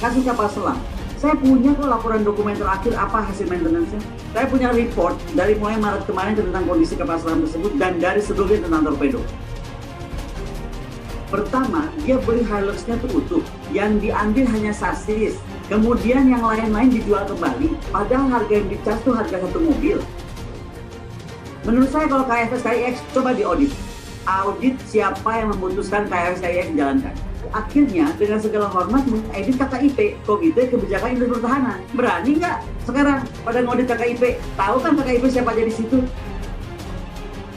Kasus kapal selam. Saya punya kok laporan dokumen terakhir apa hasil maintenance-nya. Saya punya report dari mulai Maret kemarin tentang kondisi kapal selam tersebut dan dari sebelumnya tentang torpedo. Pertama, dia beli Hilux-nya tuh utuh, yang diambil hanya sasis. Kemudian yang lain-lain dijual kembali, padahal harga yang dicas tuh harga satu mobil. Menurut saya kalau KFS KIX coba diaudit. Audit siapa yang memutuskan KFS KIX dijalankan. Akhirnya dengan segala hormat mengedit KKIP, Komite Kebijakan Industri Pertahanan. Berani nggak sekarang pada ngaudit KKIP? Tahu kan KKIP siapa aja di situ?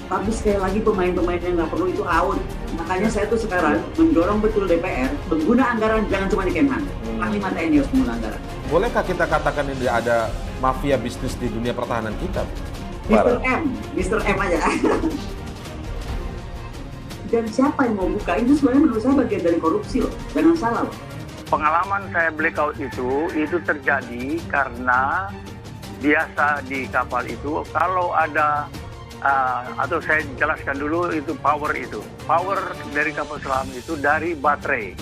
Tapi sekali lagi pemain-pemain yang nggak perlu itu out. Makanya saya tuh sekarang mendorong betul DPR pengguna anggaran jangan cuma di Kemhan. Panglima TNI harus pengguna anggaran. Bolehkah kita katakan ini ada mafia bisnis di dunia pertahanan kita? Mr. M aja. Dan siapa yang mau buka? Itu sebenarnya menurut saya bagian dari korupsi loh. Jangan salah loh. Pengalaman saya blackout itu terjadi karena biasa di kapal itu kalau ada atau saya jelaskan dulu itu power dari kapal selam itu dari baterai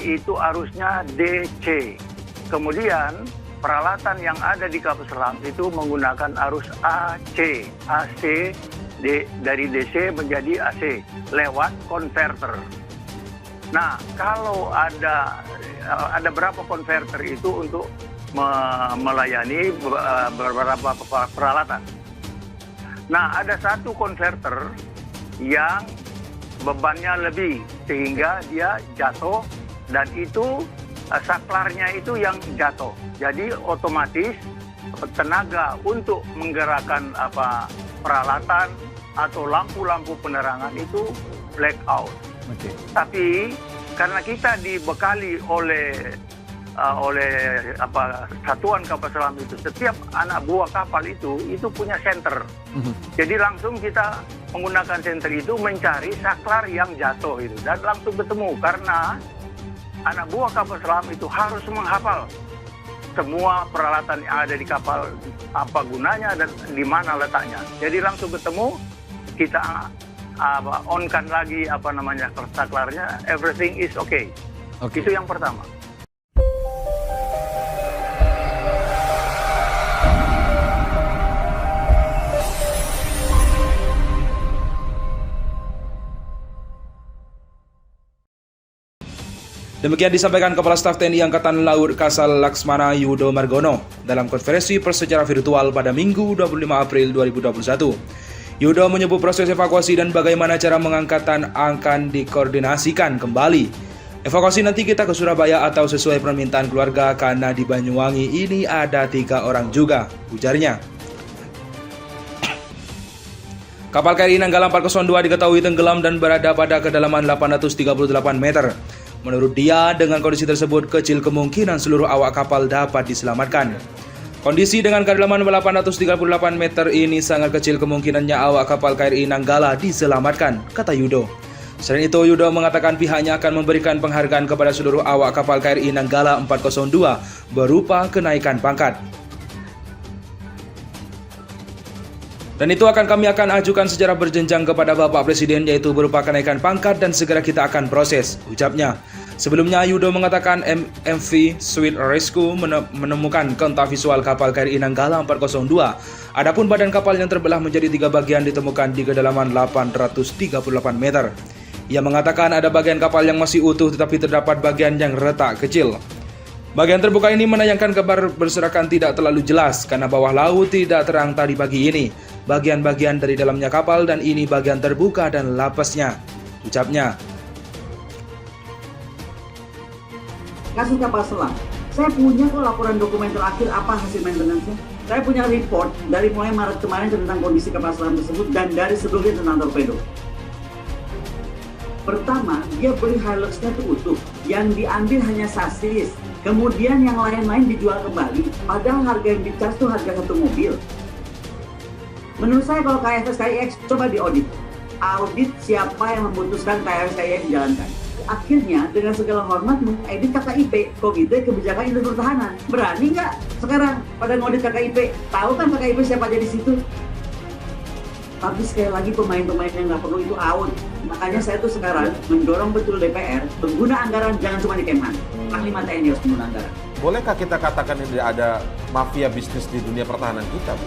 itu arusnya DC, kemudian peralatan yang ada di kapal selam itu menggunakan arus AC dari DC menjadi AC lewat konverter. Nah, kalau ada berapa konverter itu untuk melayani beberapa peralatan. Nah, ada satu konverter yang bebannya lebih sehingga dia jatuh dan itu saklarnya itu yang jatuh. Jadi otomatis tenaga untuk menggerakkan peralatan atau lampu-lampu penerangan itu blackout. Okay. Tapi karena kita dibekali oleh satuan kapal selam itu, setiap anak buah kapal itu punya senter. Jadi langsung kita menggunakan senter itu mencari saklar yang jatuh itu dan langsung ketemu karena anak buah kapal selam itu harus menghafal semua peralatan yang ada di kapal, apa gunanya dan di mana letaknya. Jadi langsung ketemu, kita on-kan lagi saklarnya, everything is okay. Itu yang pertama. Demikian disampaikan Kepala Staf TNI Angkatan Laut Kasal Laksmana Yudo Margono dalam konferensi pers secara virtual pada Minggu 25 April 2021. Yudo menyebut proses evakuasi dan bagaimana cara mengangkatan akan dikoordinasikan kembali. Evakuasi nanti kita ke Surabaya atau sesuai permintaan keluarga karena di Banyuwangi ini ada 3 orang juga, ujarnya. Kapal KRI Nanggala 402 diketahui tenggelam dan berada pada kedalaman 838 meter. Menurut dia, dengan kondisi tersebut kecil kemungkinan seluruh awak kapal dapat diselamatkan. Kondisi dengan kedalaman 838 meter ini sangat kecil kemungkinannya awak kapal KRI Nanggala diselamatkan, kata Yudo. Selain itu, Yudo mengatakan pihaknya akan memberikan penghargaan kepada seluruh awak kapal KRI Nanggala 402 berupa kenaikan pangkat. Dan itu kami akan ajukan secara berjenjang kepada Bapak Presiden, yaitu berupa kenaikan pangkat dan segera kita akan proses, ucapnya. Sebelumnya, Yudo mengatakan MV Sweet Rescue menemukan kontak visual kapal KRI Nanggala 402. Adapun badan kapal yang terbelah menjadi 3 bagian ditemukan di kedalaman 838 meter. Ia mengatakan ada bagian kapal yang masih utuh tetapi terdapat bagian yang retak kecil. Bagian terbuka ini menayangkan gambar berserakan tidak terlalu jelas karena bawah laut tidak terang tadi pagi ini. Bagian-bagian dari dalamnya kapal dan ini bagian terbuka dan lapasnya, ucapnya. Kasus kapal selam. Saya punya kok laporan dokumen terakhir apa hasil maintenance-nya. Saya punya report dari mulai Maret kemarin tentang kondisi kapal selam tersebut dan dari sebelumnya tentang torpedo. Pertama, dia beli Hilux-nya tuh utuh, yang diambil hanya sasis. Kemudian yang lain-lain dijual kembali, padahal harga yang dicas tuh harga satu mobil. Menurut saya kalau KFS KIX coba diaudit. Audit siapa yang memutuskan KFS KIX dijalankan. Akhirnya dengan segala hormat mengedit KKIP, Komite Kebijakan Industri Pertahanan. Berani nggak sekarang pada ngaudit KKIP? Tahu kan KKIP siapa aja di situ? Tapi sekali lagi pemain-pemain yang nggak perlu itu out. Makanya saya tuh sekarang mendorong betul DPR pengguna anggaran jangan cuma di Kemhan. Panglima TNI harus anggaran. Bolehkah kita katakan ini ada mafia bisnis di dunia pertahanan kita, Bu?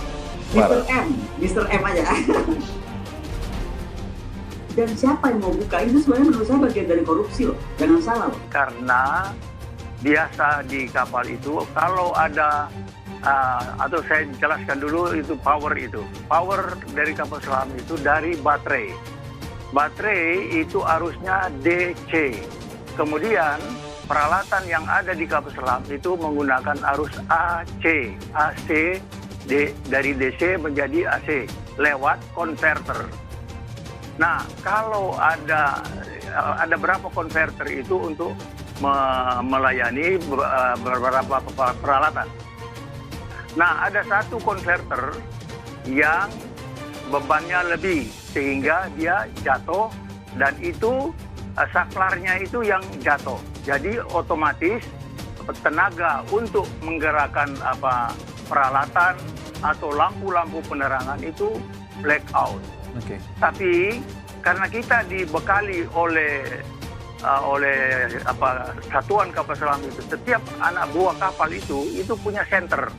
Mr. M aja. Dan siapa yang mau buka itu sebenarnya menurut saya bagian dari korupsi loh, jangan salah loh. Karena biasa di kapal itu kalau ada atau saya jelaskan dulu itu power dari kapal selam itu dari baterai itu arusnya DC, kemudian peralatan yang ada di kapal selam itu menggunakan arus AC dari DC menjadi AC lewat konverter. Nah, kalau ada berapa konverter itu untuk melayani beberapa peralatan. Nah, ada satu konverter yang bebannya lebih sehingga dia jatuh dan itu saklarnya itu yang jatuh. Jadi otomatis tenaga untuk menggerakkan peralatan atau lampu-lampu penerangan itu blackout. Oke. Tapi karena kita dibekali oleh satuan kapal selam itu, setiap anak buah kapal itu punya senter.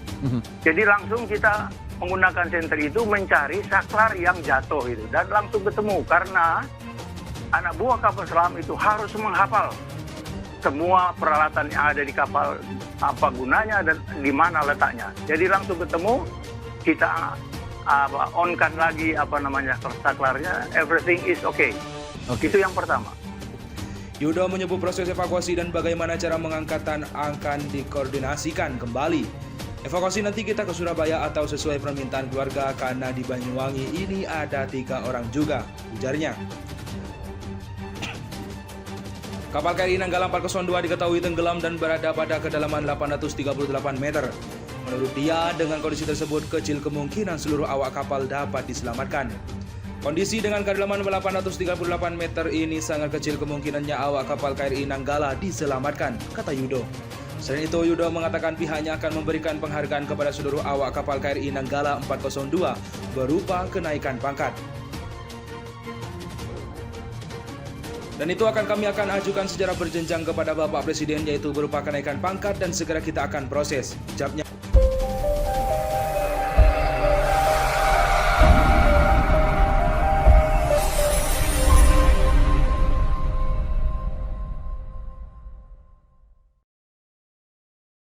Jadi langsung kita menggunakan senter itu mencari saklar yang jatuh itu dan langsung ketemu karena anak buah kapal selam itu harus menghafal semua peralatan yang ada di kapal, apa gunanya dan di mana letaknya. Jadi langsung ketemu, kita on-kan lagi saklarnya, everything is okay. Itu yang pertama. Yudo menyebut proses evakuasi dan bagaimana cara mengangkatan akan dikoordinasikan kembali. Evakuasi nanti kita ke Surabaya atau sesuai permintaan keluarga karena di Banyuwangi ini ada 3 orang juga, ujarnya. Kapal KRI Nanggala 402 diketahui tenggelam dan berada pada kedalaman 838 meter. Menurut dia, dengan kondisi tersebut kecil kemungkinan seluruh awak kapal dapat diselamatkan. Kondisi dengan kedalaman 838 meter ini sangat kecil kemungkinannya awak kapal KRI Nanggala diselamatkan, kata Yudo. Selain itu, Yudo mengatakan pihaknya akan memberikan penghargaan kepada seluruh awak kapal KRI Nanggala 402 berupa kenaikan pangkat. Dan itu kami akan ajukan secara berjenjang kepada Bapak Presiden, yaitu berupa kenaikan pangkat dan segera kita akan proses, ucapnya.